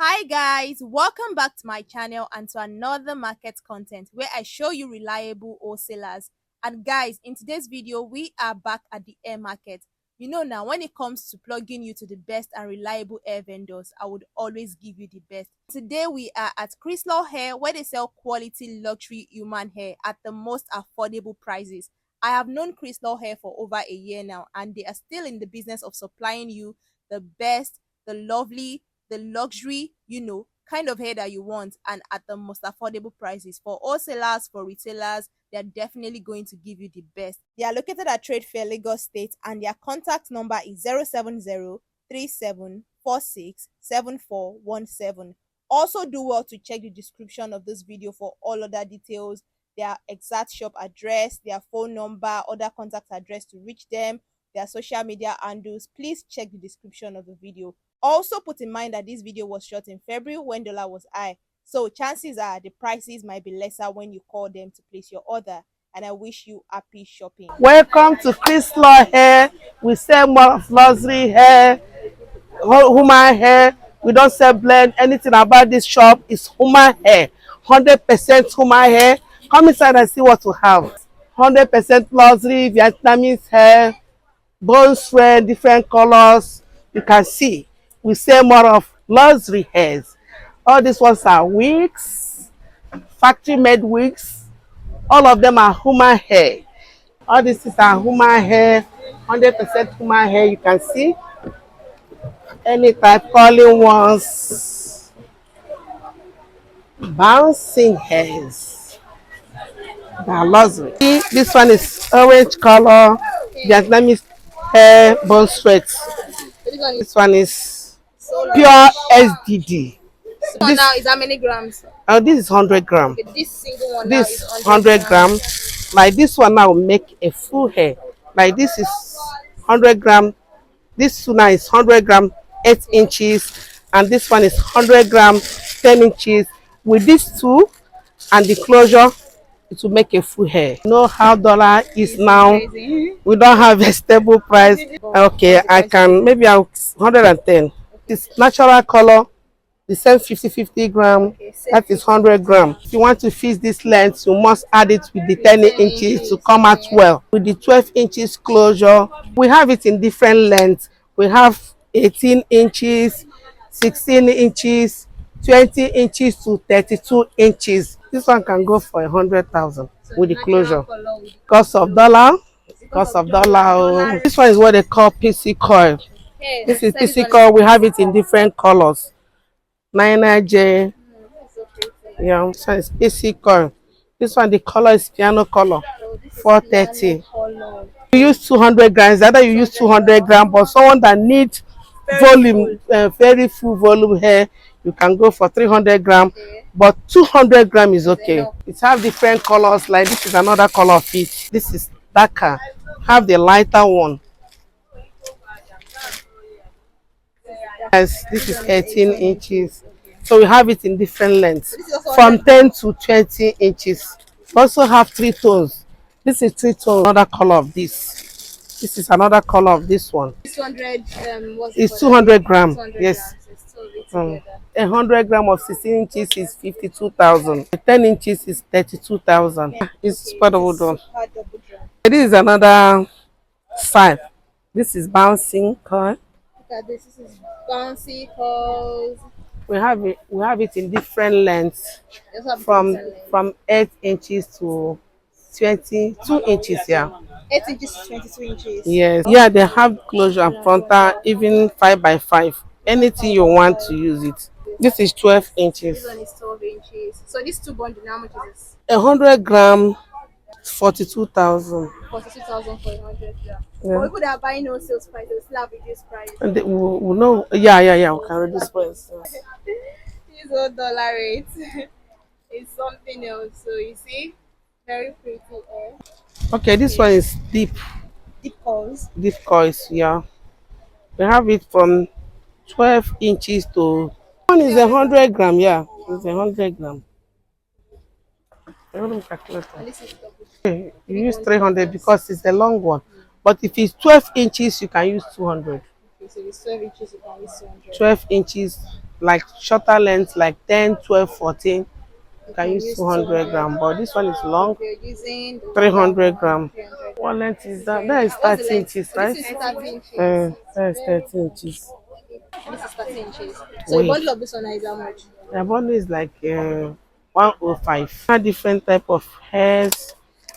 Hi guys, welcome back to my channel and to another market content where I show you reliable wholesalers. And guys, in today's video we are back at the hair market. You know now, when it comes to plugging you to the best and reliable hair vendors, I would always give you the best. Today we are at Crystal Hair, where they sell quality luxury human hair at the most affordable prices. I have known Crystal Hair for over a year now, and they are still in the business of supplying you the best, the lovely, the luxury, kind of hair that you want, and at the most affordable prices. For wholesalers, for retailers, they're definitely going to give you the best. They are located at Trade Fair, Lagos State, and their contact number is 070-3746-7417. Also, do well to check the description of this video for all other details, their exact shop address, their phone number, other contact address to reach them, their social media handles. Please check the description of the video. Also put in mind that this video was shot in February when dollar was high, so chances are the prices might be lesser when you call them to place your order. And I wish you happy shopping. Welcome to Crystal Hair. We sell more of luxury hair, human hair. We don't sell blend. Anything about this shop is human hair, 100% human hair. Come inside and see what we have. 100% luxury Vietnamese hair, bone thread, different colors. You can see we sell more of luxury hairs. All these ones are wigs, factory made wigs. All of them are human hair. All this is our human hair, 100% human hair. You can see any type, curling ones, bouncing hairs. They are luxury. This one is orange color, Vietnamese hair, bone threads. This one is pure SDD. This now is how many grams? This is 100 grams. Okay, this single one This now is 100 grams. Like this one now will make a full hair. Like this is 100 grams. This one now is 100 grams, 8 inches, and this one is 100 grams, 10 inches. With these two and the closure, it will make a full hair. You know how dollar is now. We don't have a stable price. Okay, I can maybe I'll 110. It's natural color. The same 50 gram, that is 100 gram. If you want to fix this length, you must add it with the 10 inches to come out well. With the 12 inches closure, we have it in different lengths. We have 18 inches, 16 inches, 20 inches to 32 inches. This one can go for 100,000 with the closure. Cost of dollar. Oh. This one is what they call PC coil. This is PC coil. We have it in different colors. 9J. Yeah, this one is PC coil. This one, the color is piano color. 430. You use 200 grams. Either you use 200 grams, but someone that needs volume, very full volume hair, you can go for 300 grams. But 200 grams is okay. It have different colors. Like this is another color of it. This is darker. Have the lighter one. Yes, this is 18 inches. So we have it in different lengths, from 10 to 20 inches. We also have 3 tones. This is 3 tones. Another color of this. This is another color of this one. This 100 it's 200 grams. Yes. 100 grams of 16 inches is 52,000. 10 inches is 32,000. It's double done. This is another side. This is bouncing coil. This is bouncy coils. We have it in different lengths, from 8 inches to 22 inches. Yeah. 8 inches to 22 inches. Yes. Yeah, they have closure and frontal, even 5x5. Anything you want to use it. This is 12 inches. This one is 12 inches. So these two bundles, how much is this? 100 grams, 42,000. 42,000 for 100 grams. Yeah. But people that are buying no sales price, they still have reduced price. And we know. Yeah. We can reduce price. This $1 rate is something else. So you see, very pretty hair. Okay, this one is deep coils. Deep coils. Yeah. We have it from 12 inches to. One is 100 grams. Yeah, it's 100 grams. And this is double. Okay, you use 300 because it's a long one. But if it's 12 inches, you can use 200. Okay, so it's 12 inches, you can use 200. 12 inches, like shorter length, like 10, 12, 14. You can use use 200 gram, but this one is long, If you're using the 300 one, gram. 300 What length is that? very That is nice. What's the 30 length? inches, Oh, this right? is 30 inches. That is Very 30 inches. And this is 30 inches. So a Wait, bundle of this one is how much? the bundle is like 105. Different type of hairs.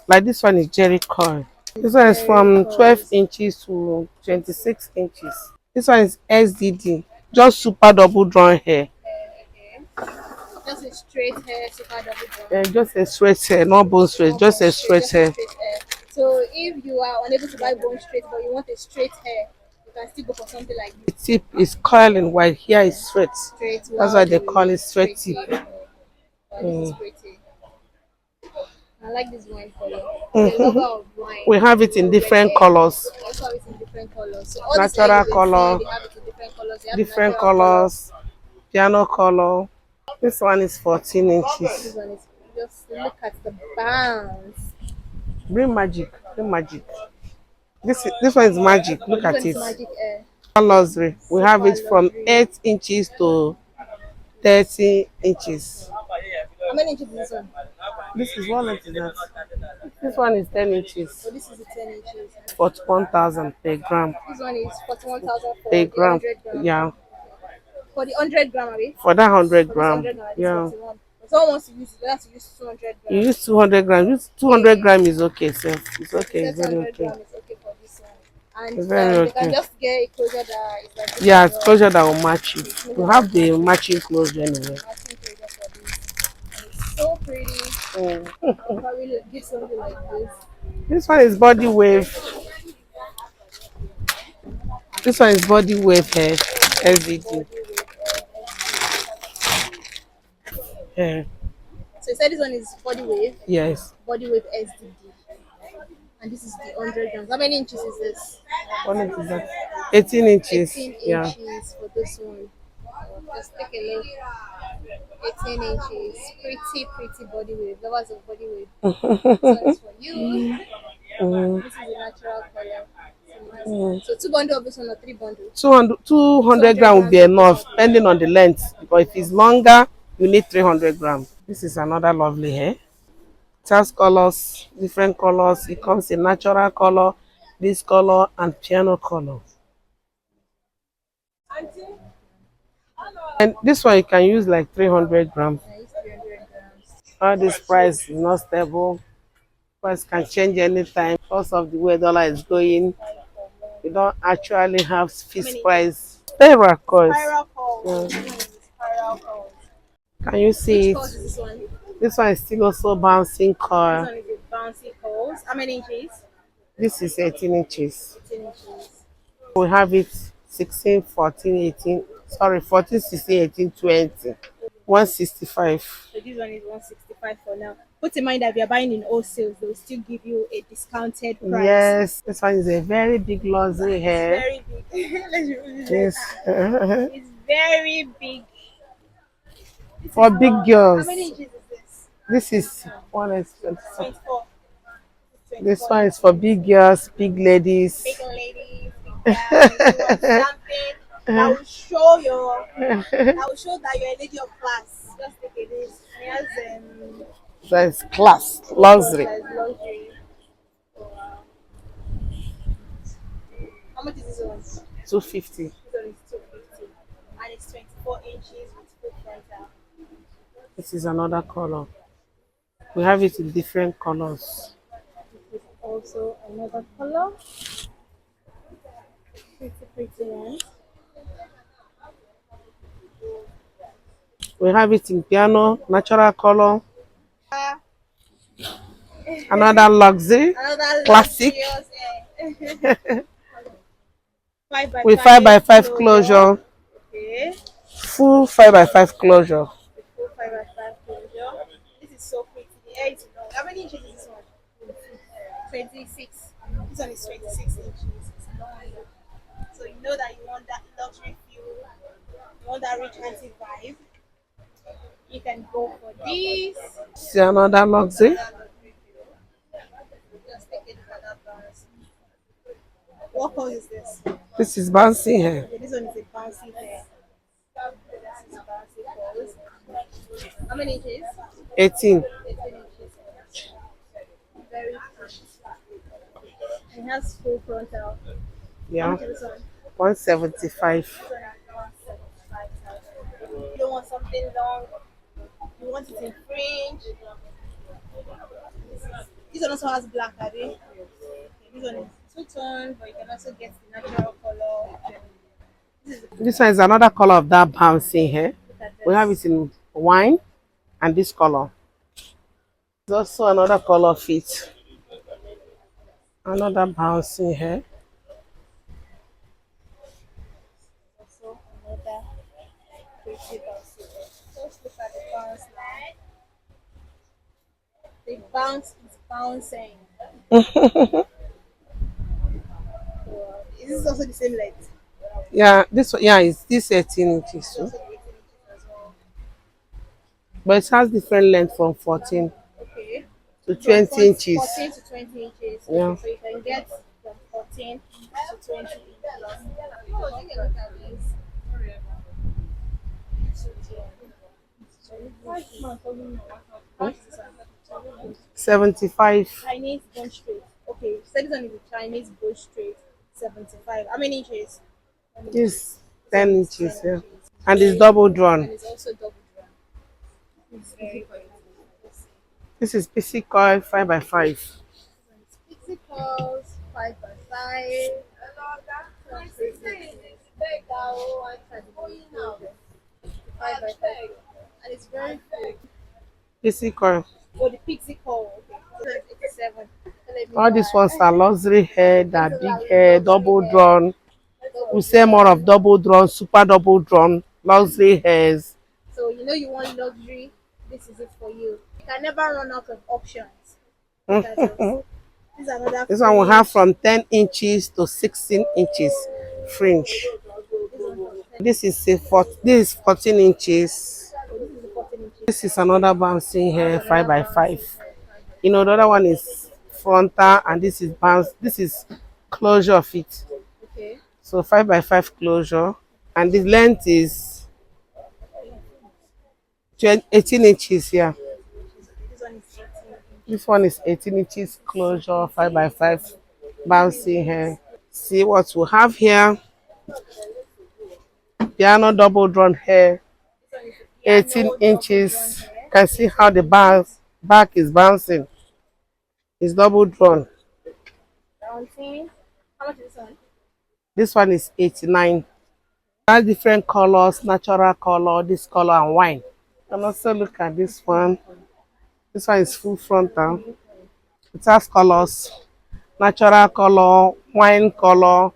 Like this one is Jerry coil. This one is Very from 12 coils. inches to 26 inches. This one is SDD, just super double drawn hair. Okay. Just a straight hair, super double drawn. Just a straight hair, not bone straight, Not just bone a straight, straight just a hair. straight hair. So if you are unable to buy bone straight, but you want a straight hair, you can still go for something like The this. tip is coiling while here is straight. Straight. That's Wow, why they call it straight tip. Wow, this is pretty. I like this wine color. The Mhm. logo of wine. We have it in different colors. We also have it in different colors. So all these hair Natural you've been seeing, color, they have it in different colors. They have different natural color. colors, piano color. This one is 14 This inches. one is just look at the bounce. Bring magic, bring magic. This one is magic. Look This at one is it. magic air. Luxury. We have Super it from luxury. 8 inches to 30 inches. How many inches is this one? This is one length is that. This one is 10 inches. Oh, this is the 10 inches. 41,000 per gram. This one is 41,000 for Per the gram. 100 gram. Yeah. For the 100 gram, abi? For that 100 For this gram. 100 gram, this Yeah. 41. If someone wants to use it, they have to use 200 You grams. use 200 grams. Use 200 gram is okay, sir. It's okay. Say It's very 200 okay. gram is okay for this one. And It's very they can okay. just get a closure that is like this Yeah, as it's well. closure that will match it. We have the matching closure anyway. Matching closure for this. And it's so pretty. I'll probably give something like this. This one is body wave. This one is body wave hair. SVD. Yeah. So you said this one is body wave, Yes. body wave SDD. And this is the 100 grams. How many inches is this? What length is that? 18 inches. 18 Yeah. inches for this one. Just take a look. 18 inches. Pretty body wave. Lovers of body wave. This one is for you. This is a natural color. So two bundles of this one or three bundles? 200 gram will be enough, depending on the length. Because if it's longer, you need 300 grams. This is another lovely hair. It has colors, different colors. It comes in natural color, this color, and piano color. And this one you can use like 300 grams. I use 300 grams. All this price is not stable. Price can change anytime because of the way dollar is going. We don't actually have fixed price. Spiral coils. Spiral coils. Yeah. Spiral coils. Can you see Which coils it? is this one? This one is still also bouncing This coil. one is a bouncy coils. How many inches? This is 18 inches. 18 inches. We have it 16, 14, 18. Sorry, 14, 16, 18, 20. 165. So this one is 165 for now. Put in mind that if you're buying in wholesale, they'll still give you a discounted price. Yes, this one is a very big luxury hair. Very big. Let's remove Yes. this. It's very big. For big How girls. many inches is this? This is 124. 24. This one is for big girls, big ladies. Big ladies, big guys, you want something that will show that you're a lady of class. Just take it is. Yes, That's class, luxury. luxury. Wow. How much is this one? 250. This one is 250. And it's 24 inches with full frontal. This is another color. We have it in different colors. This is also another color. Pretty one. We have it in piano, natural color. Another luxury, Another classic. With 5x5 5x5 closure. Okay. Full 5x5 closure. Full 5x5 closure. This is so pretty. The air is long. How many inches is this one? 26. This one is 26 inches. It's long. So you know that you want that luxury feel. You want that rich auntie vibe. You can go for this. See another luxury. Just take it for that balance. What color is this? This is Bouncy hair. Okay, this one is a bouncy hair. This is How many inches? 18. 18 inches. Very pretty. It has full frontal. How Yeah, much is this one? 175. This one is 175,000. You don't want something long. You want it in fringe. This one also has black, are they? This one is two-tone, but you can also get the natural color. This is This one is another color of that bouncing hair. look at We have this. it in wine and this color. There's also another color fit. Another bouncing hair. Also another pretty bouncy. Just look at the bounce now. The bounce is bouncing. Wow. Is this also the same length? Yeah, this one, yeah, is this 18 inches It's too. also the 18 inches as well. But it has different length from 14 Okay. to From 20 inches. 14 to 20 inches. Yeah. Okay, so you can get from 14 to 20 inches. Oh, take a look at this. 75. Chinese bone straight. Okay, so this one is a Chinese bone straight. 75. How many inches? This This 10 one is 10 inches, yeah. inches. And it's double And drawn. it's also double drum. It's very good. This is PC coil 5 by 5. Pixie calls 5 by 5. Five by 5. And it's very cool. PC coil. Oh, the pixie call. Okay. So that's 87. So let me All these buy. ones are luxury hair, that These big are hair, luxury double hair. drawn. We sell more of double drawn, super double drawn, luxury hairs. So you know you want luxury. This is it for you. You can never run out of options. Look at this. This is another This one will have fringe. from 10 inches to 16 inches fringe. This one from 10. This is 14 inches. Oh, this is the 14 inches. This is another bouncing hair 5 by Another 5. bouncing hair, 5 You know, the other one is frontal and this is bounce. This is closure of it. by 5. Okay. So 5 by 5 closure. And the length is 18 inches here. This one is 18 inches. This one is 18 inches closure, 5 by 5 bouncing hair. See what we have here. Piano double drawn hair, This one is 18 piano double drawn inches. hair. You can see how the back is bouncing. It's double drawn. Bouncing. How much is this one? This one is 89. Has different colors, natural color, this color and wine. And also look at this one. This one is full frontal. It has colors, natural color, wine color,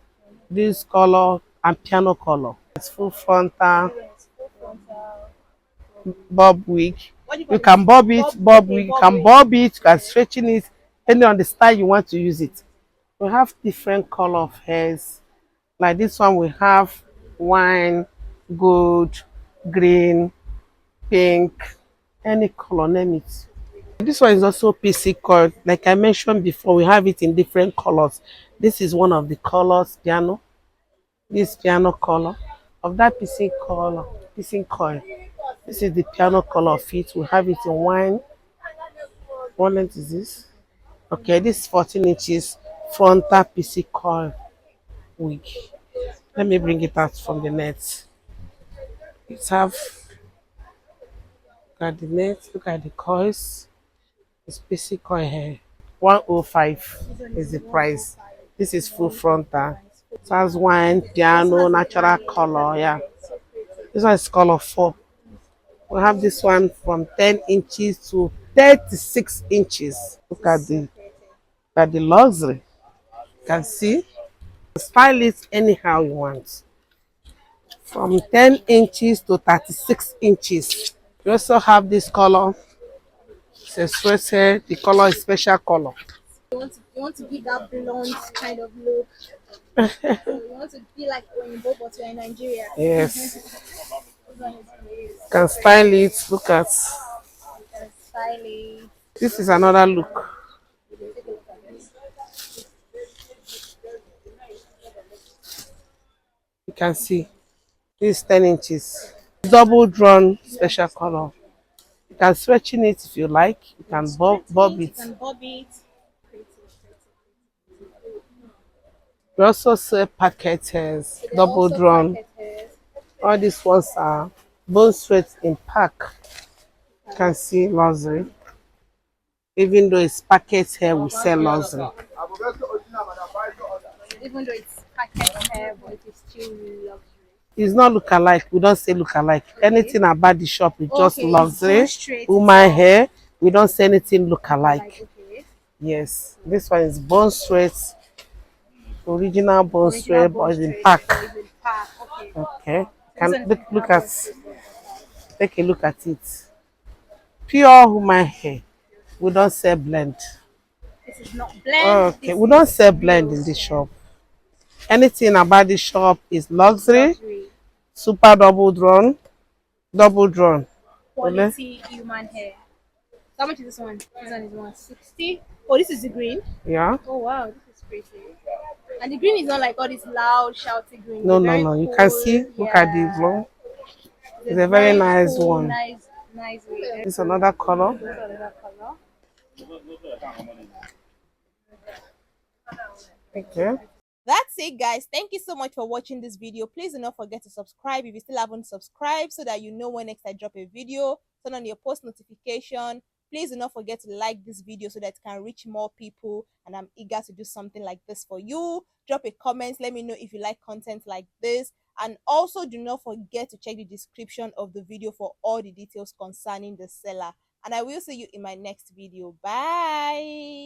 this color, and piano color. It's full frontal, Yes, full frontal. bob wig. What do you You call can this? bob it, bob Okay, wig, you bob can wig. bob it, you can stretching it, depending on the style you want to use it. We have different color of hairs. Like this one, we have wine, gold, green, pink, any color, name it. This one is also PC coil. Like I mentioned before, we have it in different colors. This is one of the colors, piano. This piano color of that PC coil. This is the piano color of it. We have it in wine. What length is this? Okay, this is 14 inches frontal PC coil wig. Let me bring it out from the net. It's have, look at the net, look at the coils. It's PC coil hair. 105 is the price. This is full frontal. It has wine, piano, natural color. Yeah. This one is color 4. We have this one from 10 inches to 36 inches. Look at the luxury. You can see. Style it anyhow you want. From 10 inches to 36 inches. We also have this color. It's a sweat hair. The color is special color. You want to give that blonde kind of look. So you want to be like when you go but you're in Nigeria. Yes. This one is great. You can style it. Look at. You can style it. This is another look. Take a look at this. You can see. This is 10 inches. Double drawn special color. can stretching it if you like. You can bob You it. can bob it. We also sell packets, So they're double also drawn. packets. All these ones are bone straight in pack. You can see luxury. Even though it's packet here, we sell luxury. Even though it's packet hair, but it is still luxury. It's not look alike. We don't say look alike. Okay. Anything about the shop is just Okay, it's bone luxury. straight. Woman hair. We don't say anything look alike. Okay. Yes, this one is bone straight, original bone Original straight, bone but it's in straight, pack. but it's in pack. Okay. Okay, This can one is original look bone at straight. take a look at it. Pure human hair. We don't sell blend. This is not blend. Okay, This we don't is sell blend real in this hair. shop. Anything about this shop is It's luxury, luxury. super double drawn, double drawn. Really? Quality human hair. How much is this one? This one is 160. Oh, this is the green. Yeah. Oh wow, this is pretty. And the green is not like all this loud, shouty green. It's No, a no, very no. You can cool, see. Look at the yeah. blue. It's It's a a very very nice cool, one. nice way. This another color. This is another color. Okay. That's it, guys. Thank you so much for watching this video. Please do not forget to subscribe if you still haven't subscribed so that you know when next I drop a video. Turn on your post notification. Please do not forget to like this video so that it can reach more people, and I'm eager to do something like this for you. Drop a comment. Let me know if you like content like this. And also do not forget to check the description of the video for all the details concerning the seller. And I will see you in my next video. Bye.